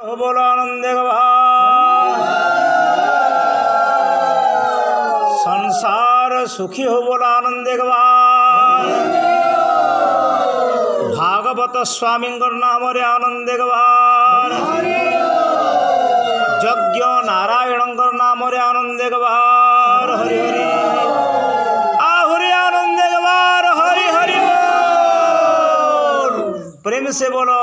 बोलो आनंद संसार सुखी हो बोलो आनंद भागवत स्वामी नाम रे आनंद यज्ञ नारायण नाम रे आनंद हरि हरि आहुरी आनंद हरि हरि प्रेम से बोलो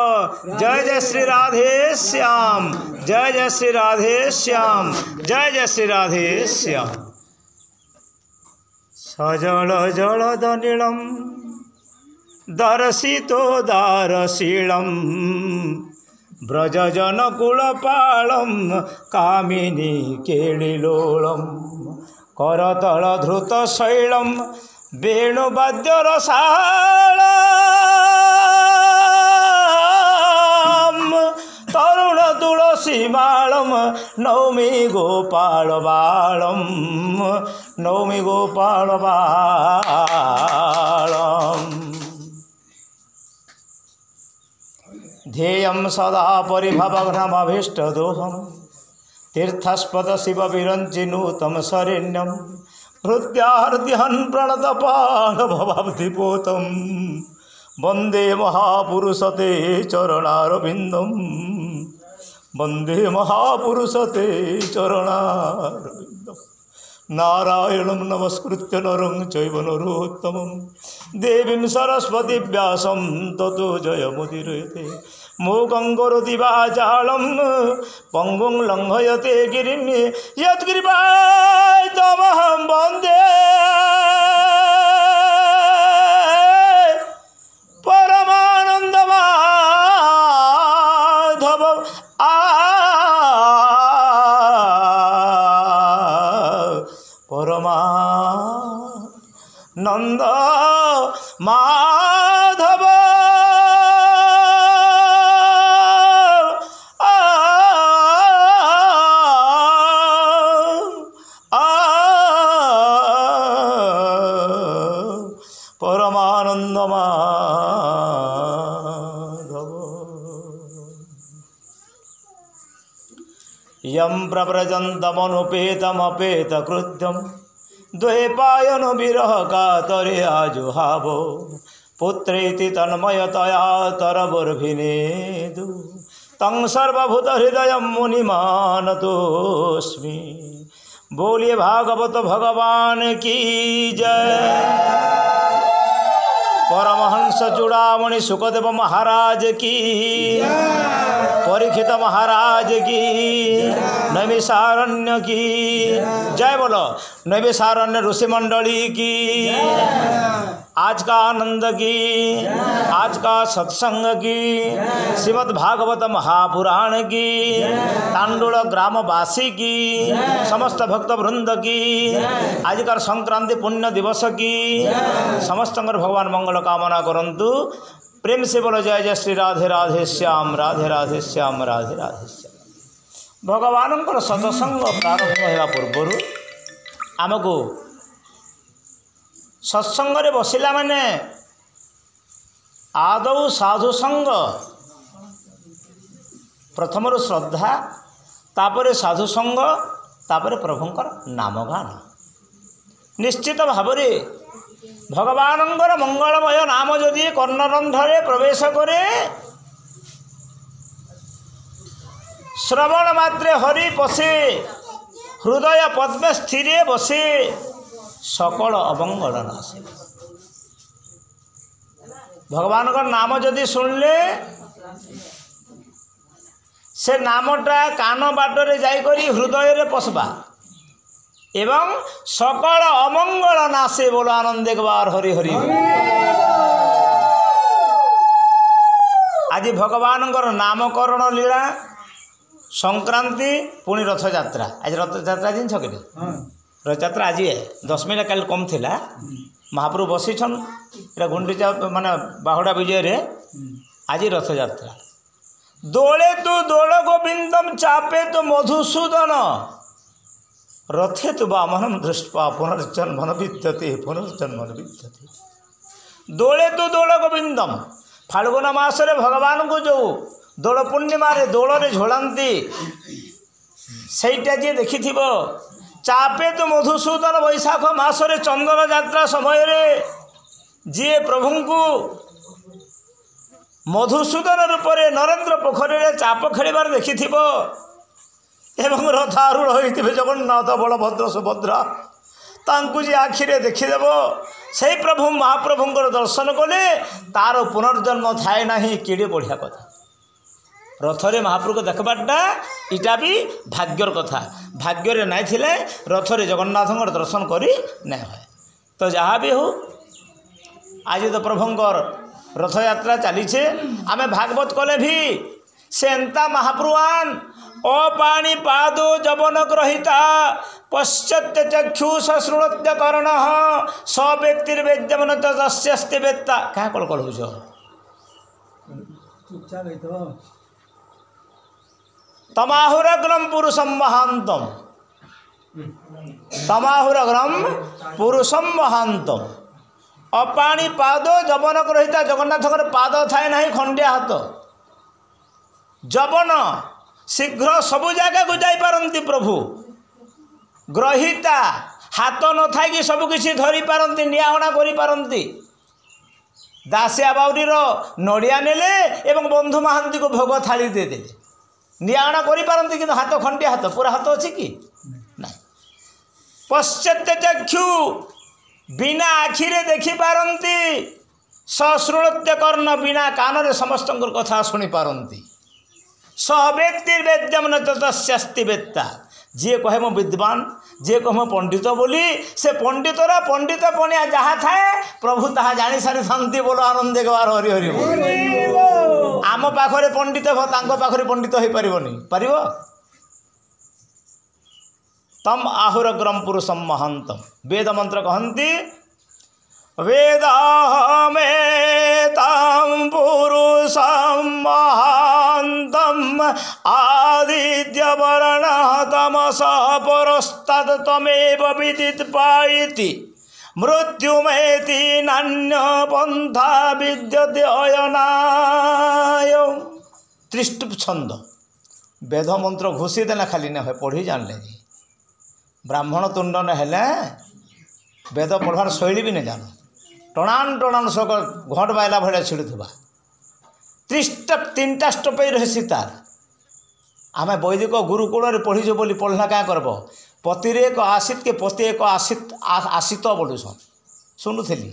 जय जय श्री राधे श्याम, जय जय श्री राधे श्याम, जय जय श्री राधे श्याम। सजल जलद नीलम दर्शितो दारशीलम ब्रजजनकुलपालम कामिनी केलिलोलम करतल धृत शैलम वेणुवाद्य रसालम तरुण तुलसी मालम नौमी गोपाल बालम, नौमी गोपाल बालम। ध्येयं सदा परिभवघ्नमभीष्टदोहं तीर्थस्पद शिव विरञ्चिनूतं शरण्यं हृद्यार्ध्यन् प्रणतपालभवाब्धिपोतं वन्दे महापुरुषते चरणारविन्दं, वन्दे महापुरुषते चरणारविन्दं। नारायणं नमस्कृत्य नरं चैव नरोत्तमं देवीं सरस्वती व्यासं ततो जयमुदीरयते। मूकं करोति वाचालं पङ्गुं लङ्घयते गिरिं यत्कृपातमहं वन्दे परमानन्दमाधवं। परमानंद माधव परमानंद माधव। यं प्रव्रजन्तमनुपेतमपेतकृत्यं द्वैपायन विरह कातरे आजुहावो पुत्रेति तन्मयतया तरवोर्भिनेदु तं सर्वभूतहृदयं मुनिमानतोऽस्मि। बोलिए भागवत भगवान की जय। परमहंस चूड़ामणि सुखदेव महाराज की, परीक्षित महाराज की, नैमिषारण्य की जय। बोलो नैमिषारण्य ऋषि मंडली की, आज का आनंद की, आज का सत्संग की, श्रीमद् भागवत महापुराण की, तांडुल ग्रामवासी की, समस्त भक्त वृंद की, आज का संक्रांति पुण्य दिवस की, समस्त भगवान मंगल कामना करंतु। प्रेम से बोलो जय जय श्री राधे राधे श्याम, राधे राधे श्याम, राधे राधे श्याम। भगवान सत्संग प्रारंभ होगा पूर्वर आमको सत्संग रे बसिला माने आदौ साधु संग, प्रथम श्रद्धा, तापर साधु संग, तापर प्रभुंकर नाम गान। निश्चित भाव भगवानंकर मंगलमय नाम जदि कर्णरंध्रे प्रवेश करे श्रवण मात्रे हरि पशे हृदय पद्मे स्थिरे बसे सकल अमंगल नाशे। भगवान का नाम जदि सुनले से नामटा कान बाटरे जाइकरी हृदय रे पशबा एवं सकल अमंगल नाशे। बोलो आनंद एक बार हरि हरि। आज भगवान नामकरण लीला संक्रांति पुणी रथयात्रा। आज रथयात्रा जिन कि रथयात्रा आज है 10 मिनट कल कम थिला महाप्रभु बसीछन गुंडीचा माने बाहुड़ा विजय रे आज रथयात्रा। दोले तु दोल गोविंदम चापे तो मधुसूदन रथे तो वामनम दृष्ट्वा पुनर्जन्म विद्यते पुनर्जन्म विद्यते। दोले तो दोल गोविंदम फाल्गुन मासरे भगवान को जो ଦୋଳ ପୂର୍ଣ୍ଣିମାରେ ଦୋଳରେ ଝୁଲାନ୍ତି ସେଇଟା ଯିଏ ଦେଖିଥିବ। ଚାପେ ତୁ ମଧୁସୂଦନ ବୈଶାଖ ମାସରେ ଚନ୍ଦନ ଯାତ୍ରା ସମୟରେ ଯିଏ ପ୍ରଭୁଙ୍କୁ ମଧୁସୂଦନ ରୂପରେ ନରେନ୍ଦ୍ର ପୋଖରୀରେ ଚାପ ଖେଳିବାର ଦେଖିଥିବ ଏବଂ ରଥ ଆରୂଢ଼ ହୋଇଥିବେ ଜଗନ୍ନାଥ ବଳଭଦ୍ର ସୁଭଦ୍ରା, ତାଙ୍କୁ ଯିଏ ଆଖିରେ ଦେଖିଦେବ ସେଇ ପ୍ରଭୁ ମହାପ୍ରଭୁଙ୍କର ଦର୍ଶନ କଲେ ତାର ପୁନର୍ଜନ୍ମ ଥାଏ ନାହିଁ। କେଡ଼େ ବଢ଼ିଆ କଥା। ରଥରେ ମହାପ୍ରଭୁକୁ ଦେଖବାଟା ଇଟା ବି ଭାଗ୍ୟର କଥା। ଭାଗ୍ୟରେ ନାଇଁ ଥିଲେ ରଥରେ ଜଗନ୍ନାଥଙ୍କର ଦର୍ଶନ କରି ନାଇଁ ହୁଏ। ତ ଯାହା ବି ହଉ ଆଜି ତ ପ୍ରଭୁଙ୍କର ରଥଯାତ୍ରା ଚାଲିଛେ। ଆମେ ଭାଗବତ କଲେ ବି ସେନ୍ତା ମହାପ୍ରଭୁଆନ୍ ଅପାଣି ପାଦ ଯବନ ଗ୍ରହିତା ପଶ୍ଚାତ୍ୟ ଚକ୍ଷୁ ଶୃଣୋତ୍ୟ କର୍ଣ୍ଣ ସ ବ୍ୟକ୍ତିର୍ ବେଦ୍ୟମନ ତସ୍ୟାସ୍ତି ବେତ୍ତା। କାଁ କଳ କଳ ହଉଛ? ତମାହୁରଗ୍ରମ ପୁରୁଷମ ମହାନ୍ତମ, ତମାହୁରଗ୍ରମ ପୁରୁଷମ ମହାନ୍ତମ। ଅପାଣି ପାଦ ଯବନ ଗ୍ରହିତା, ଜଗନ୍ନାଥଙ୍କର ପାଦ ଥାଏ ନାହିଁ, ଖଣ୍ଡିଆ ହାତ। ଯବନ ଶୀଘ୍ର ସବୁ ଜାଗାକୁ ଯାଇପାରନ୍ତି ପ୍ରଭୁ। ଗ୍ରହିତା ହାତ ନଥାଇକି ସବୁକିଛି ଧରିପାରନ୍ତି, ନିଆଅଣା କରିପାରନ୍ତି। ଦାସିଆ ବାଉରୀର ନଡ଼ିଆ ନେଲେ ଏବଂ ବନ୍ଧୁ ମହାନ୍ତିକୁ ଭୋଗ ଥାଳି ଦେଇଦେଲେ, ନିଆଅଣା କରିପାରନ୍ତି, କିନ୍ତୁ ହାତ ଖଣ୍ଡିଆ ହାତ। ପୁରା ହାତ ଅଛି କି ନାଇଁ। ପଶ୍ଚାତ୍ୟ ଚକ୍ଷୁ ବିନା ଆଖିରେ ଦେଖିପାରନ୍ତି, ସଶୃଣୋତ୍ୟ କର୍ଣ୍ଣ ବିନା କାନରେ ସମସ୍ତଙ୍କର କଥା ଶୁଣିପାରନ୍ତି। ସ ବ୍ୟକ୍ତିର୍ ବେଦ୍ୟମ୍ ନ ତସ୍ୟାସ୍ତି ବେତ୍ତା। ଯିଏ କହେ ମୁଁ ବିଦ୍ୱାନ, ଯିଏ କହେ ମୁଁ ପଣ୍ଡିତ ବୋଲି, ସେ ପଣ୍ଡିତର ପଣ୍ଡିତ ପଣିଆ ଯାହା ଥାଏ ପ୍ରଭୁ ତାହା ଜାଣି ସାରିଥାନ୍ତି। ବୋଲ ଆନନ୍ଦେ ଗବାର ହରି ହରି ବୋଲ। ଆମ ପାଖରେ ପଣ୍ଡିତ ତାଙ୍କ ପାଖରେ ପଣ୍ଡିତ ହେଇପାରିବନି, ପାରିବ? ତମ୍ ଆହୁରଗ୍ରମ ପୁରୁଷମ ମହାନ୍ତମ। ବେଦ ମନ୍ତ୍ର କହନ୍ତି ବେଦମେତାଂ ପୁରୁଷଂ ମହାନ୍ତଂ ଆଦିତ୍ୟବର୍ଣ୍ଣଃ ତମସଃ ପରସ୍ତାଦ୍ ତମେବ ବିଦିତ୍ ପାଇତି ମୃତ୍ୟୁମେତି ନାନ୍ୟ ପନ୍ଥା ବିଦ୍ୟତେ ଅୟନାୟ। ତ୍ରିଷ୍ଟୁପ ଛନ୍ଦ। ବେଦ ମନ୍ତ୍ର ଘୋଷି ଦେଲେ ଖାଲି ନା ହୁଏ, ପଢ଼ି ଜାଣିଲେ ଯେ ବ୍ରାହ୍ମଣ ତୁଣ୍ଡ ନ ହେଲେ ବେଦ ପଢ଼ବାର ଶୈଳୀ ବି ନାଇଁ ଜାଣ। ଟଣାନ୍ ଟଣାନ୍ ସକ ଘଣ୍ଟ ବାଇଲା ଭଳିଆ ଛିଡ଼ୁଥିବା। 3ଟା ଷ୍ଟପେଜ ରହିସି ତାର। ଆମେ ବୈଦିକ ଗୁରୁକୁଳରେ ପଢ଼ିଛୁ ବୋଲି ପଢ଼ିଲା କାଁ କରବ? ପତିରେ ଏକ ଆସିତ କେ ପତି ଏକ ଆସିତ ବୋଲୁଛନ୍। ଶୁଣୁଥିଲି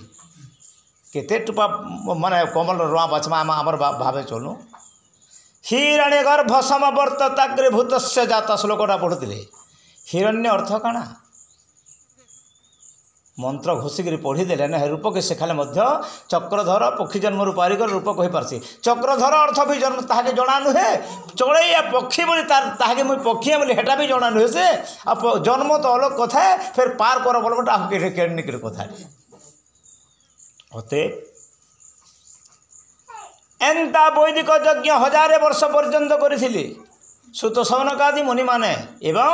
କେତେ ଟୁପା ମାନେ କମଲ ରୁଆ ବାଛମା ଆମର ଭାବେ ଚଲୁ। ହିରଣ୍ୟ ଗର୍ଭ ସମବର୍ତ୍ତତାଗ୍ରେ ଭୂତସ୍ୟ ଜାତ ଶ୍ଲୋକଟା ପଢ଼ୁଥିଲେ। ହିରଣ୍ୟ ଅର୍ଥ କାଣା? ମନ୍ତ୍ର ଘୋଷିକିରି ପଢ଼ିଦେଲେ ନା ରୂପକେ ଶିଖାଲେ ମଧ୍ୟ ଚକ୍ରଧର ପକ୍ଷୀ ଜନ୍ମରୁ ପାରିକର ରୂପ କହିପାରସି। ଚକ୍ରଧର ଅର୍ଥ ବି ଜନ୍ମ ତାହାକେ ଜଣା ନୁହେଁ। ଚଢ଼େଇଆ ପକ୍ଷୀ ବୋଲି ତାହାକେ ମୁଇଁ ପକ୍ଷୀ ବୋଲି ହେଟା ବି ଜଣା ନୁହେଁ। ସେ ଆଉ ଜନ୍ମ ତ ଅଲଗ କଥା, ଫେର୍ ପାର କର ବୋଲବଟା କେଣିକିରି କଥା ହତେ। ଏନ୍ତା ବୈଦିକ ଯଜ୍ଞ 1000 ବର୍ଷ ପର୍ଯ୍ୟନ୍ତ କରିଥିଲି ସୁତ ସୌନକାଦି ମୁନିମାନେ। ଏବଂ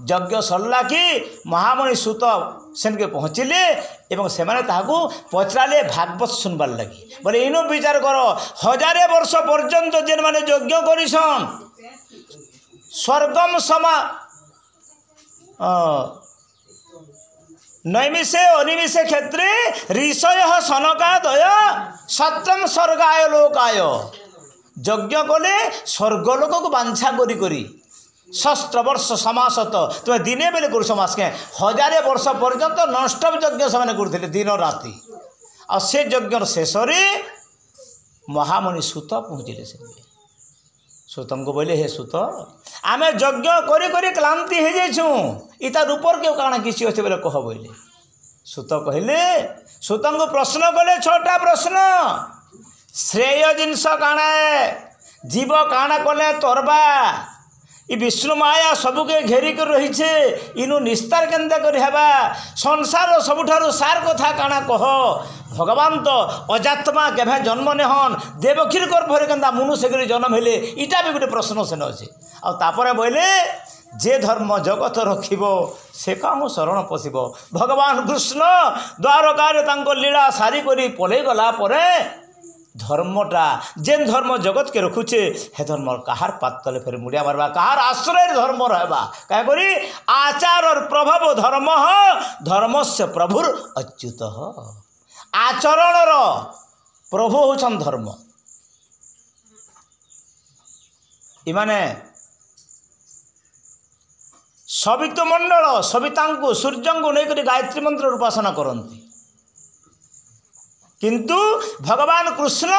ଯଜ୍ଞ ସରିଲା କି ମହାମଣି ସୁତ ସେନକେ ପହଞ୍ଚିଲେ ଏବଂ ସେମାନେ ତାହାକୁ ପଚରାଲେ ଭାଗବତ ଶୁଣବାର୍ ଲାଗି। ବୋଲେ ଇନୁ ବିଚାର କର 1000 ବର୍ଷ ପର୍ଯ୍ୟନ୍ତ ଯେମାନେ ଯଜ୍ଞ କରିଛନ୍ ସ୍ୱର୍ଗମ ସମା ନୈମିଷେ ଅନିମିଷେ କ୍ଷେତ୍রে ঋଷୟ ସନକାଦୟ ସତ୍ରଂ ସ୍ୱର୍ଗାୟ ଲୋକାୟ। ଯଜ୍ଞ କଲେ ସ୍ୱର୍ଗଲୋକକୁ ବାଞ୍ଛା କରି କରି 600 ବର୍ଷ ସମାସତ ତୁମେ ଦିନେ ବେଲେ କରୁଛ ମାସକେ 1000 ବର୍ଷ ପର୍ଯ୍ୟନ୍ତ ନନଷ୍ଟପ୍ ଯଜ୍ଞ ସେମାନେ କରୁଥିଲେ ଦିନ ରାତି। ଆଉ ସେ ଯଜ୍ଞର ଶେଷରେ ମହାମଣି ସୁତ ପହଞ୍ଚିଲେ। ସେ ସୁତଙ୍କୁ ବୋଇଲେ ହେ ସୁତ ଆମେ ଯଜ୍ଞ କରି କରି କ୍ଳାନ୍ତି ହେଇଯାଇଛୁ, ଇତା ରୂପର କେଉ କାଣା କିଛି ଅଛି ବୋଲେ କହ ବୋଇଲେ। ସୁତ କହିଲେ, ସୁତଙ୍କୁ ପ୍ରଶ୍ନ କଲେ 6ଟା ପ୍ରଶ୍ନ। ଶ୍ରେୟ ଜିନିଷ କାଣା? ଜୀବ କାଣା କଲେ ତୋରବା? ଇ ବିଷ୍ଣୁ ମାୟା ସବୁକେ ଘେରିକି ରହିଛେ, ଇନୁ ନିସ୍ତାର କେନ୍ତା କରି ହେବା? ସଂସାର ସବୁଠାରୁ ସାର କଥା କାଣା କହ? ଭଗବାନ ତ ଅଜାତ୍ମା କେଭେ ଜନ୍ମ ନେହନ୍, ଦେବକୀର ଗର୍ଭରେ କେନ୍ତା ମନୁଷ୍ୟକରି ଜନ୍ମ ହେଲେ, ଇଟା ବି ଗୋଟେ ପ୍ରଶ୍ନ ସେନ ଅଛି। ଆଉ ତାପରେ ବୋଇଲେ ଯେ ଧର୍ମ ଜଗତ ରଖିବ ସେ କାମ ଶରଣ ପଶିବ। ଭଗବାନ କୃଷ୍ଣ ଦ୍ୱାରକାରେ ତାଙ୍କ ଲୀଳା ସାରି କରି ପଳେଇ ଗଲା ପରେ धर्मटा जेन धर्म जगत के रखुचे हे धर्म कहार पात तले फेर मुड़िया मारबा कहार आश्रय धर्म रहबा क्या करी आचार और प्रभाव धर्म धर्म से प्रभुर अच्युत आचरण प्रभु होचन धर्म इमाने सवित मंडल सविता सूर्य को नहीं गायत्री मंत्र उपासना करती किंतु भगवान कृष्ण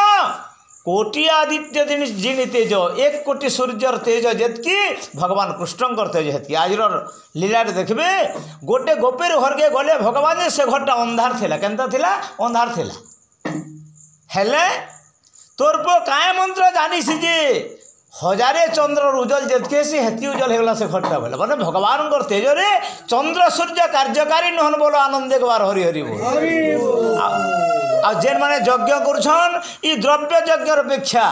कोटि आदित्य जिन तेज 1 कोटि सूर्यर तेज जेतकी भगवान कृष्ण तेज हेतकी आज लीला देखबे गोटे गोपेर घर के गले भगवान से घरटा अंधार थिला केनता थिला अंधार थिला हेले तोर पो काय मंत्र जानी सी जे हजारे चंद्र उजल जेतके से हेती उजल हेगला से घरटा बोला माने भगवान कर तेज रे चंद्र सूर्य कार्यकारी नहन बोलो आनंद एक बार हरि हरि बोल आ जेन माने यज्ञ करुछन ई द्रव्य यज्ञ अपेक्षा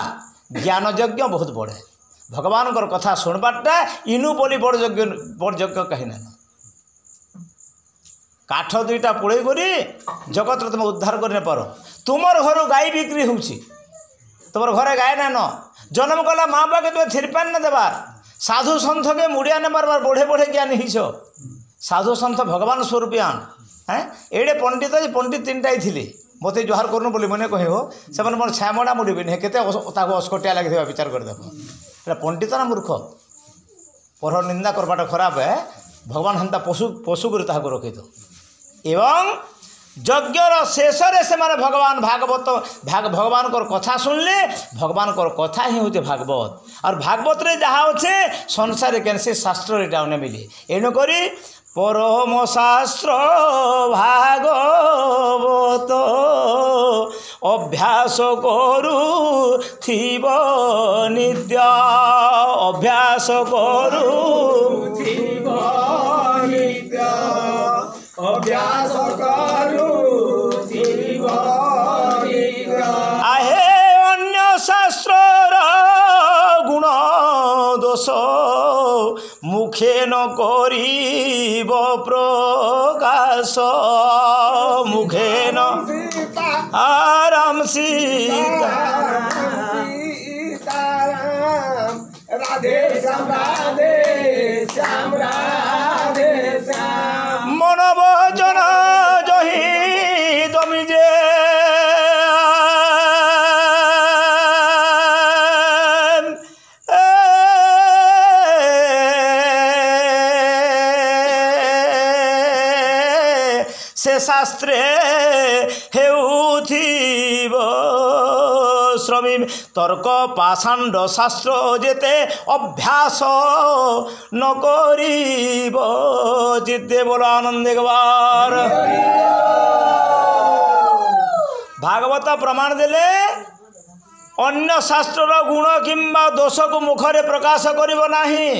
ज्ञान यज्ञ बहुत बड़े भगवान कर कथा सुनबाटा इनु बोली बड़ यज्ञ कहीं ना काठ दुईटा पुड़े करी जगत तुम उद्धार करने पार तुमर घर गाई बिक्री होउछि तुम घरे गाय ना न जन्म कला माँ बाप के तुम थिरपान न देवार साधु सन्थ के मुड़िया ने बार बार बढ़े बढ़े ज्ञान हिस साधु सन्थ भगवान स्वरूपियान हैं एडे पंडित पंडित 3टा ही मत जुहार करनु बोली मैंने कह से मोर छामड़ा मुड़े के अस्कटिया लगे विचार कर देख पंडित ना मूर्ख पर निंदा करवाटा खराब है भगवान हंता पशु पशु कर रखे तो एवं यज्ञर शेष से माने भगवान भागवत भगवान कर कथा सुनले भगवान कर कथा ही होते भागवत और भागवत रे जहाँ अच्छे संसार के से शास्त्र रे डाउने मिले एणु करी परम शास्त्र भागवत अभ्यास करू थिब नित्य अभ्यास करू थिब नित्य अभ्यास करू थिब नित्य आहे अन्य शास्त्र गुण दोष मुखे न करीब प्रकाश मुखे न आराम सीता राधे श्याम राधे श्याम मन वचन जही तमी जे से शास्त्रे हेउथिब श्रमी तर्क पाषाण्ड शास्त्र जेते अभ्यास न करिब चित्ते बोलो आनंद एक बार भागवत प्रमाण देले अन्य शास्त्र गुण किंबा दोष को मुखरे प्रकाश करिब नाही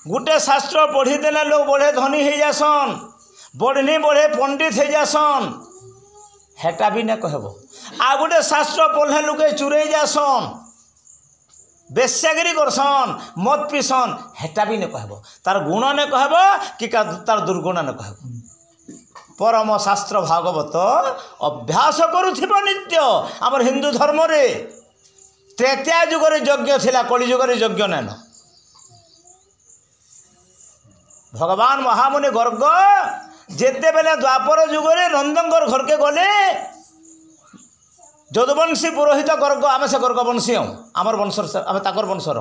गुटे शास्त्र पढ़ी देले लोग बड़े धनी हो जासन बढ़नी बढ़े पंडित हो जासन हेटा भी न कहब आ गोटे शास्त्र पढ़े लोके चुरे जासन बेश्यागिरी करसन मत पीसन हेटा भी न कहब तार गुण न कहब कि तार दुर्गुण न कहब परम शास्त्र भागवत अभ्यास करुथिब नित्य आमर हिंदू धर्म रे त्रेता युग रे यज्ञ थिला कलि युग रे यज्ञ नैन भगवान महामुनि गर्ग जेते बेले द्वापर जुगरे नंदंकर घर के गले जदुवंशी पुरोहित गर्ग आम से गर्ग वंशी आमर वंशर आम ताकर वंशर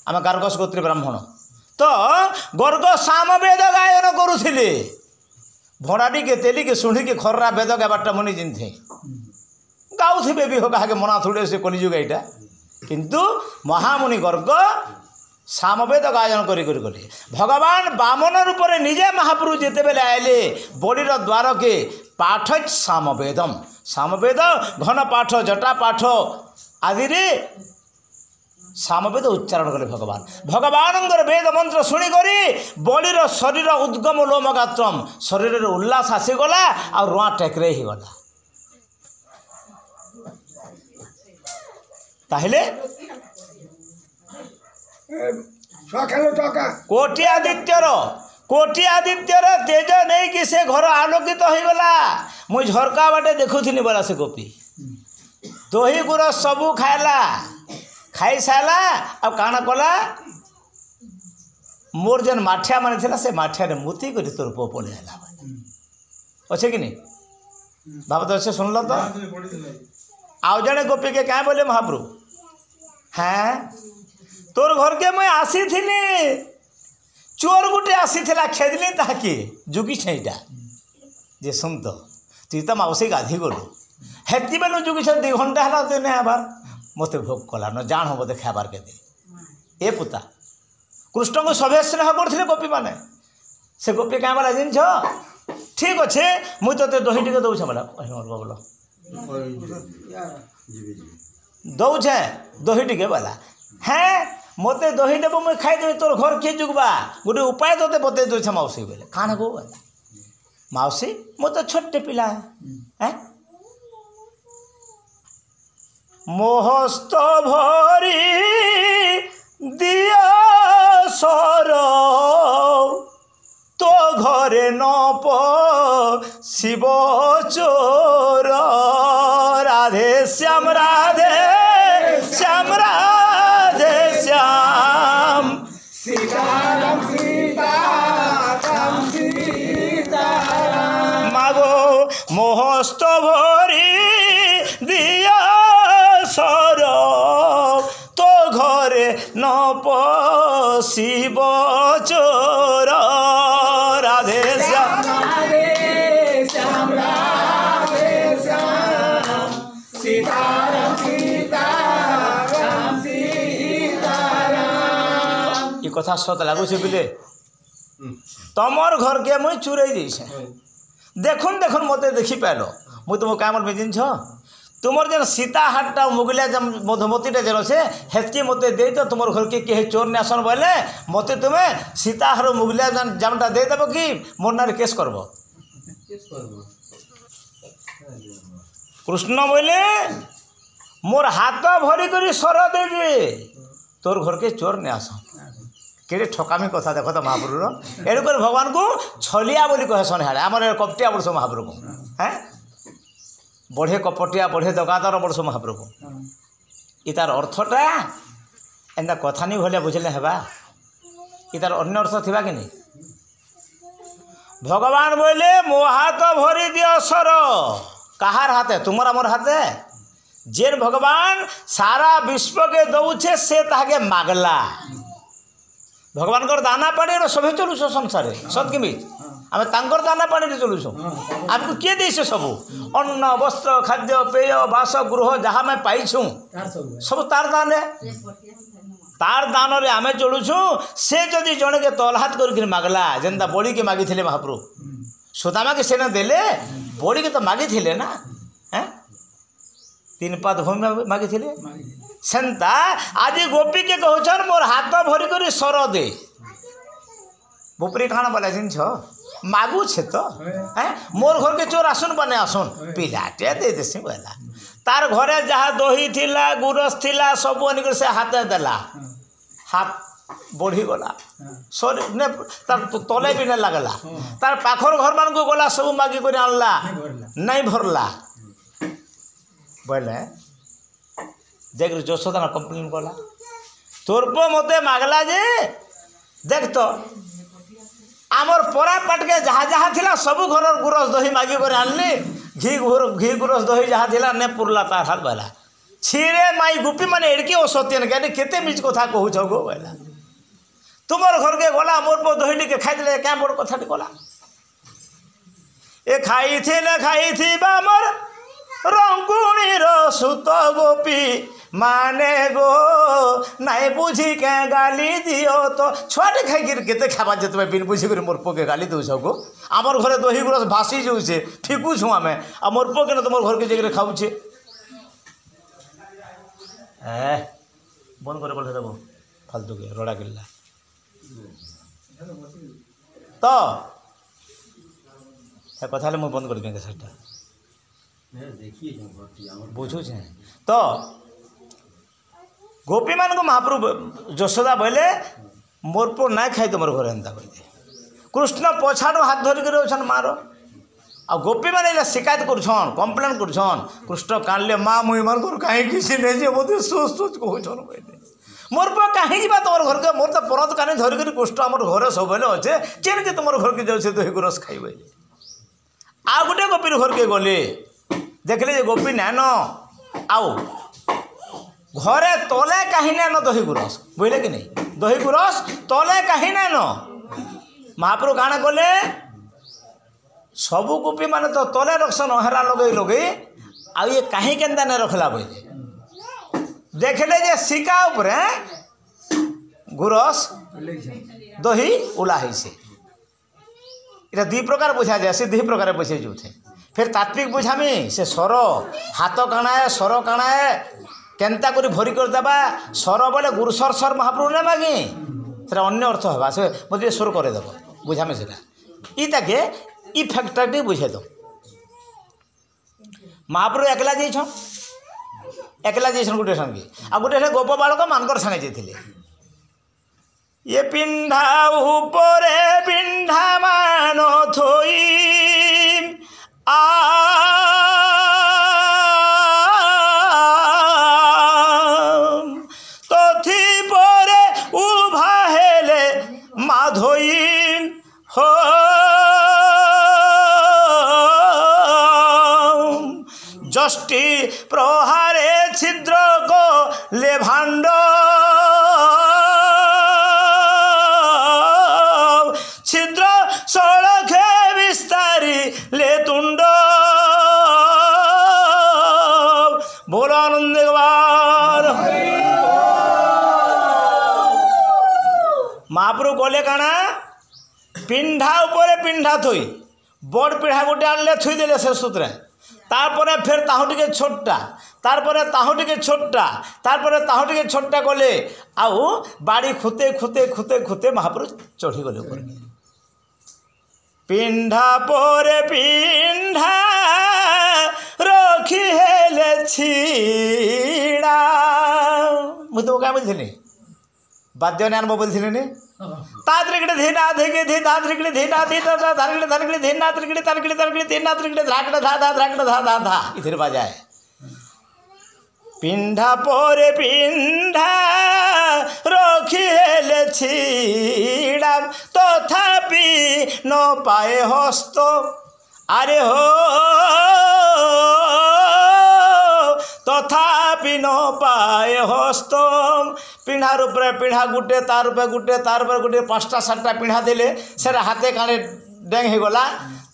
आम गार्गस गोत्री ब्राह्मण तो गर्ग सामवेद गायन करुले भड़ाटी के तेली के शुणी के खर्रा वेद गाबारटा मुनि जिनथे गाउथे भी हो कहा मना थोड़े से कलिजुग एटा किंतु महामुनि गर्ग सामवेद गायन करी गले भगवान बामन रूप में निजे महाप्रभु जिते बेले आए बड़ीर द्वार के पाठ सामवेदम सामवेद घन पाठ जटा पाठ आदि रे सामवेद उच्चारण कले भगवान भगवान वेद मंत्र शुणी करी बड़ीर शरीर उद्गम लोम गात्रम शरीर उल्लास आसीगला आ रुआ टेकरे ही गला ताहिले कोटि आदित्यर तेज नहीं कि से घर आलोकित हो गला मुझ झरका बाटे देखुनी बोला से गोपी दही गुड़ सबू खाइला खाई सारा अब काना कला मोर जेन माठिया माने थिला से माठिया रे मुती करी तोर पो पड़े हला अच्छे कि नहीं बाबा तो अच्छे सुनल तो आउ जड़े गोपी के क्या बोले महाप्रभु हैं तोर घर के मुई आसी थिली चोर गुटे आसी थिला खेदली ताकि जुगी छईटा जे सुन तो तु तो माउसी गाधी गलु हेती बेलु जुगी छ 2 घंटा हला तो ने आबार मते भोग कला न जान हो बोते खाबार के दे ए पुता कृष्ण को सभे स्नेह करथिले गोपी माने से गोपी क्या बोला जिन छ ठीक अच्छे मुई तो दही टिके दौछ बोला बोलो दौछे दही टिके बोला हैं मते दही देबो मुई खाई देबी तोर घर के जुगबा गोटे उपाय तोते बते दौछ माउसी बोले कान गो माउसी मो तो छोटे पिला हैं मोहस्त भरी दिया सर तो घरे न शिव चोर राधे श्याम राधे श्याम राधे श्याम सीताराम सीताराम सीताराम मागो मोहस्त भरी दिया सर तो घरे न शिव चोर राधे श्याम राधे श्याम राधे श्याम सीताराम सीताराम सीताराम ये कथा सत लागू छे बिले तमर घर के मुई चुरई देछे देखुन देखुन मते देखि पालो मुई तुम कामर बेजिन छ तुमर जन सीता हाटा मुगलिया जम मधुमतीटा जन से हेतकी मते दे तो तुमर घर के के चोर ने आसन बोले मते तुम्हें सीता हर मुगलिया जन जमटा दे देबो कि मोरनार केस करबो कृष्ण बोले मोर हाथ भरी करी सर दे दे तोर घर के चोर ने आसन केड़े ठकामी कथा देखो तो महाप्रभु एडु कर भगवान को छलिया बोली कहसन हाले हमर कपटिया बोलसो महाप्रभु हैं बढ़े कपटिया बढ़े दगादार बड़सो महाप्रभु इतार अर्थटा एंता कथा नहीं भलिया बुझले हेबा इतार अन्य अर्थ थिबा कि नहीं भगवान बोले मो हाथ भरी दियो सर कहार हाथे तुमर हमर हाथे जेन भगवान सारा विश्व के दौछे से ताके मागला भगवान को दाना पानी सभी चलुछ संसार सत कि आम तांकर दाना पानी चलुछ आमको किए दे सब अन्न वस्त्र खाद्य पेय बास गृह जहाँ मैं पाइछू सब तार दान तार दान रे आमे चलुछु से जदि जड़े के तलहात कर मागला जेनता बड़ी के मागी थे महाप्रभु सुदामा के सेना देले बड़ी के तो मागी थे ना हैं 3 पात भूमि मागी थे सेंता आज गोपी के कहछन मोर हाथ भरी करी सर दे बुपरी खाना बोला जिन छ मागू छे तो हैं मोर घर के चोर आसुन बने आसुन पिलाटे दे देसी बोला तार घरे जहाँ दही थिला गुरस थिला सब अनिक से हाथ देला हाथ बढ़ी गला सर ने तार तले भी नहीं लगला तार पाखर घर मान को गला सब मागी कर आनला नहीं भरला बोले देख यशोदा कंप्लेन कला तोर पो मते मागला जे देख तो आमर परा पाटके जहाँ जहाँ थिला सब घर गुरस दही मागी कर आनली घी गुरस दही जहाँ थिला ने पुरला तार हाथ बोला छिरे माई गुपी माने एड़के असत्यन के केते मिज कथा कहू छ गो बोला तुमर घर के गला मोर पो दही टिके खाई देले क्या बड़ कथा कला ए खाई थी बामर रंगुणी सुत गोपी माने गो नाई बुझी के गाली दियो तो छुआटे खाई केते खाबा जे तुम बिन बुझी कर मोर पो के गाली दउ छगो आमर घरे दही गुरस भासी जाऊ छे फिकू छु आमे आ मोर पो के तुमर घर के जगह खाऊ छे ए बंद करे बोल देबो फालतू के रोड़ा गिल्ला तो ए कथा ले मु बंद कर देंगे सेटा बुझू छे तो गोपी मान को महाप्रभु यशोदा बोले मोर पो ना खाई तुम घर एंता बोले कृष्ण पछाड़ हाथ धरिक मार आ गोपी मैंने शिकायत करछन कंप्लेन करछन कृष्ण कानले माँ मुई मन घर कहीं किसी नहीं जे बोते सोच सोच कहछन कहले मोर पर कहीं जीवा तुम घर के मोर तो परत कानी धरिक कृष्ण आम घर सब अच्छे केन के तुम घर के जाऊे दही गुरस खाइबे आ गोटे गोपीर घर के गले देखले गोपी नान आउ घरे तले कहीं नान दही गुरस बुझले कि नहीं दही गुरस तले कहीं नान महाप्रभु काण कले सबू गोपी माने तो तले रखसन अहेरा लगे लगे आ ये कहीं केन्ता नहीं रखला बोले देखले जे सिका उपरे गुरस दही उला से इटा दुई प्रकार बुझा जाए से दुई प्रकार बुझे जो थे फिर तात्विक बुझामी से स्वर हाथ काणाए स्वर काणाए केन्ता करी भरी करदेबा स्वर बोले गुरुसर स्वर महाप्रभु ने मागी से अन्य अर्थ होगा से मतलब स्वर करदेव बुझामी से इताके इ फैक्टर बुझे दो महाप्रभु एकला जाइछन एकला जाइछन गोटे संगे आ गोटे गोप बालक मानकर संगे जाइथिले ये पिंढा उपरे पिंढा मान थोई आ तथि परे उभा हेले माधोई हो जष्टि प्रहारे छिद्र को ले भाण्ड छिद्र सड़खे विस्तारी ले तुंड बोलो आनंद गवार महाप्रभु कहले काना पिंढा उपरे पिंढा थोई बड़ पिढ़ा गोटे आनले थुई देले से सूत्रे तारपरे फिर ताहु टिके छोटा तारपरे ताहु टिके छोटा तारपरे ताहु टिके छोटा गले आउ बाड़ी खुते खुते खुते खुते महाप्रभु चढ़ी गले ऊपर पिंढा परे पिंढा रखी हेले छीड़ा मुझे तो क्या बोलते बाद्य ज्ञान बोलते ने तात्रिकड़े धीना धिके धी तात्रिकड़े धीना धी तात्रिकड़े तात्रिकड़े धीना तात्रिकड़े तात्रिकड़े तात्रिकड़े धीना तात्रिकड़े धाकड़ा धा धाकड़ा धा धा इधर बजाए पिंढा परे पिंढा रखी हेले छीड़ा तथापि न पाए हस्त अरे हो तथापि न पाए हस्त पिंढार उपरे पिंढा गुटे तार उपरे गुटे तार उपरे गुटे पाँचटा सातटा पिंढा देले सेरा हाथे काने डेंग हो गला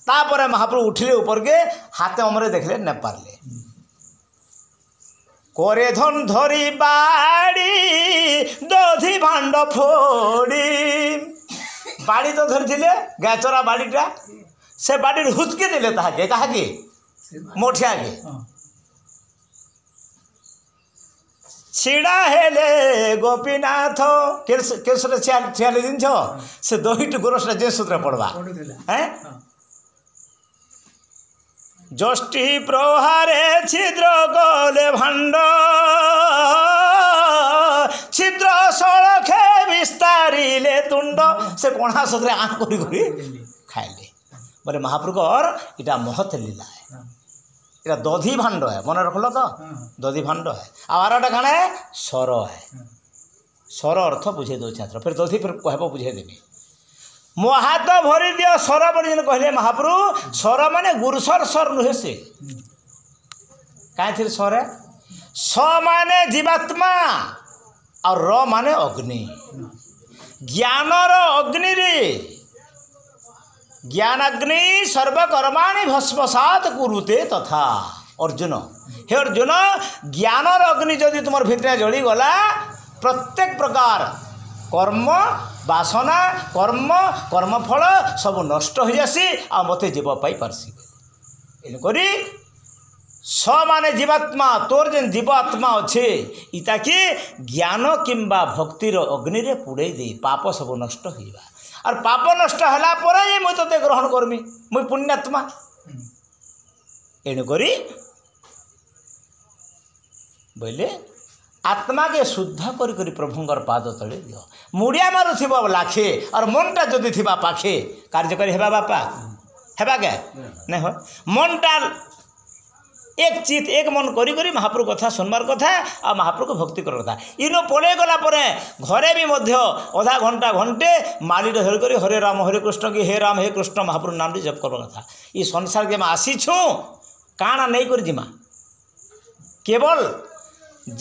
तापर महाप्रभु उठिले ऊपर के हाथे अमरे देखले न पारले करे धन धरी बाड़ी दधी भाण्ड फोड़ी बाड़ी तो धरथिले गाचरा बाड़ीटा से बाड़ी हुचके देले ताहाके काहाके मोठिया के छिड़ा हेले गोपीनाथ केसरे 46 दिन छो से दहीट गोरसटा जे सूत्र पड़वा हैं जष्टि प्रहारे छिद्र गले भाण्ड छिद्र सड़खे विस्तारिले तुंड से कोणा सूत्रे आँख करी खाइले बोले महाप्रभुर इटा महत लीला है इटा दधी भाण्ड है मन रखल तो दधी भाण्ड है आवारटा काण है स्वर है स्वर अर्थ बुझे दो छात्र फिर दधी फिर कहब बुझे देवी मो हाथ भरी दियो स्वर बड़ी कहले महाप्रभु स्वर माने गुरुसर स्वर नुहे से कहीं स्वर है स माने जीवात्मा और र माने अग्नि ज्ञानर अग्नि रे ज्ञानाग्नि सर्वकर्माणि भस्मसात कुरुते तथा अर्जुन हे अर्जुन ज्ञानर अग्नि जदि तुम भितर जली गला प्रत्येक प्रकार कर्म वासना कर्म कर्मफल सब नष्ट हो जासी आ मते जीव पाई पारसी एनकरी स माने जीवात्मा तोर जेन जीवात्मा अच्छे इता कि ज्ञान किंबा भक्तिर अग्नि रे पुड़े दे पाप सब नष्ट होइबा और पाप नष्ट हला पर मुई तोते ग्रहण करमी मुई पुण्यात्मा एणुकरी बोले आत्मा के शुद्ध करी प्रभुंर पाद तले दियो मुड़िया मारुथिबा लाखे और मनटा जदि थिबा पाखे कार्यकारी हेबा बापा हेबा क्या नहीं हो मनटा एक चित एक मन करी करी महाप्रभु कथा सुनबार कथा आ महाप्रभु को भक्ति कर कथा इनो पड़े गला घरे भी मध्य अधा घंटा घंटे माली धर कर हरे कृष्ण की हे राम हे कृष्ण महाप्रभु नाम जप कर कथा ये संसार के आसीछू काना नहीं कर जिमा केवल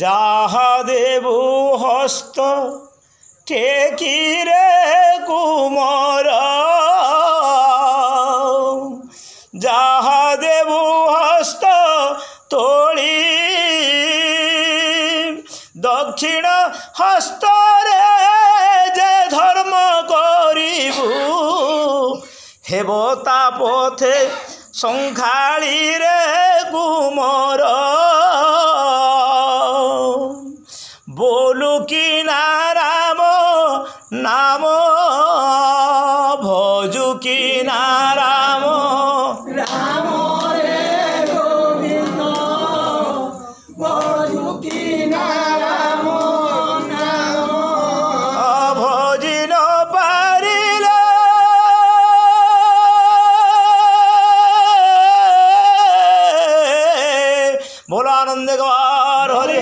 जाहा देवु हस्त टेकी रे कुमर जाहा देवु हस्त तोली दक्षिण हस्त रे जे धर्म करिबु हेबता पथे संखाली रे कुमर बोलू कि नाराम नाम भोजू कि नाराम राम रे गोविंद भोजू कि नाराम नाम भोजी न पारिले बोलो आनंद गवार हरि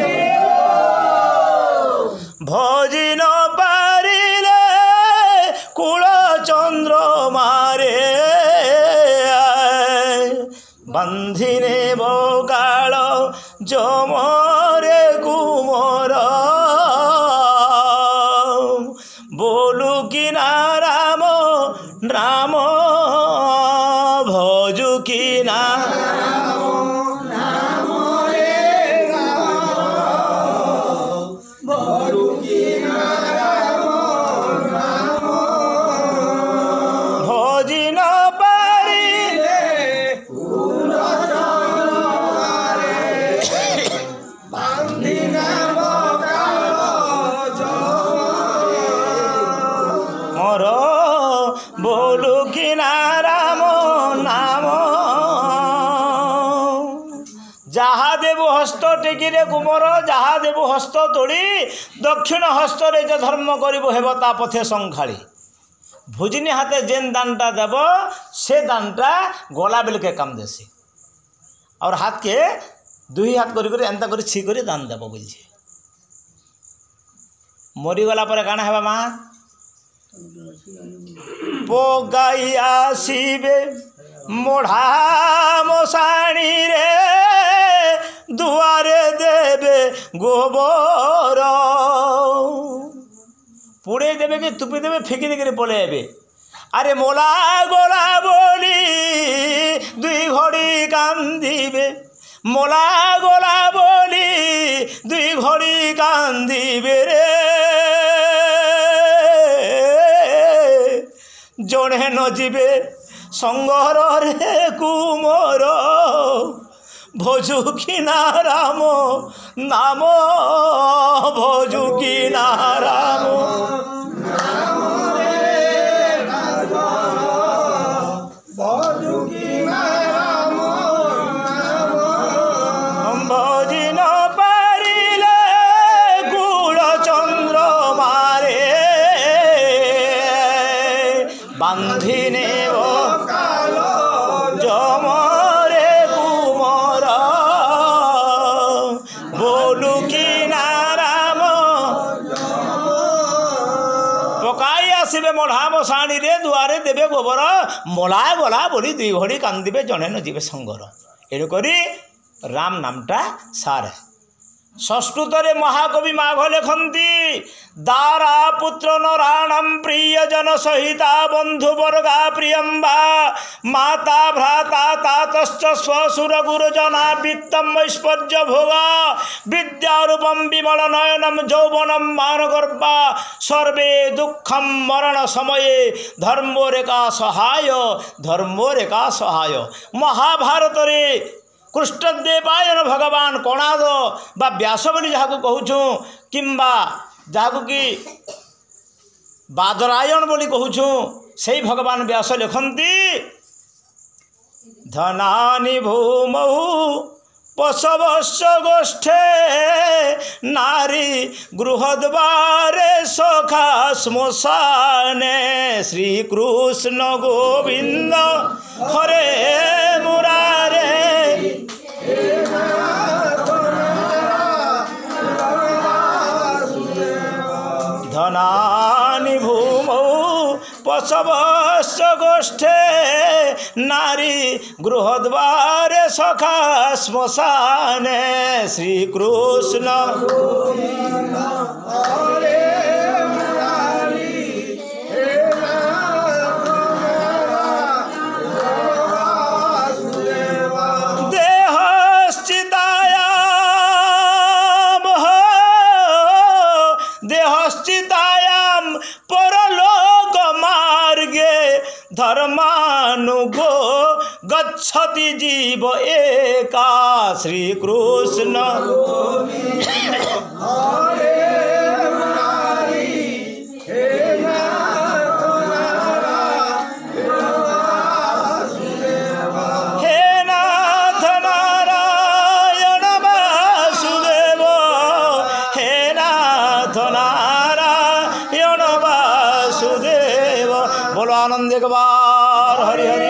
भोजी न पारिले कुल चंद्र मारे बंधिने बोगाल जमरे कुमर बोलू कि नाराम राम भोजू कि ना बोलू कि नाराम नाम जहा देवु हस्त टेकिरे कुमर जहा देवु हस्त तोड़ी दक्षिण हस्त रे जे धर्म करिबो हेब ता पथे संखाली भुजनी हाथे जेन दानटा देव से दानटा गला बेल के काम देसी और हाथ के दुई हाथ करी एंता करी छी करी दान देव बुझे मरीगला पर काना हेबा माँ पगाई आसीबे मोढ़ा मशाणी रे दुआरे देवे गोबर पुड़े देवे कि तुपी देवे फिकी देकर पलैबे अरे मोला गोला बोली दुई घड़ी कांदीबे मोला गोला बोली दुई घड़ी कांदीबे रे जड़े न जीवे संगर रे कुमर भोजू कि नाराम नाम भोजू कि नाराम भोजी न पारिले कुल चंद्र मारे बांधिने जमरे कुमर बोलू कि नाराम पकाई आसबे मढ़ा मशाणी रे दुआरे देवे गोबर मोला गला बोली दुई घड़ी कांदीबे जड़े न जीवे संगर एणु करी राम नामटा सारे संस्कृत महाकवि माघ लिखती दारा पुत्र नराणम प्रियजन सहिता बंधुवर्गा प्रियंबा माता भ्राता तातश्च स्वसुर गुरुजना वित्तम ऐश्वर्य भोगा विद्यारूपम विमल नयनम यौवनम मानगर्भा सर्वे दुखम मरण समये धर्मो रेखा सहाय महाभारत रे कृष्णदेवायन भगवान कणाद बा व्यास बोली जहाँ कहूँ किंबा जहाँ कि बादरायण बोली कहूँ से भगवान व्यास लिखती धनानि भूमौ पशवस्य गोष्ठे नारी गृहद्वारे सखा श्मशाने श्रीकृष्ण गोविंद हरे मुरारे धनानि भूमौ पशवस्य गोष्ठे नारी गृहद्वारे सखा श्मशाने श्रीकृष्ण देहश्चितायां परलोक मार्गे धर्मानुगो गच्छति जीव एका श्रीकृष्ण हे नाथ नारायण वासुदेव हे नाथ नारायण वासुदेव बोलो आनंद एक बार हरि हरि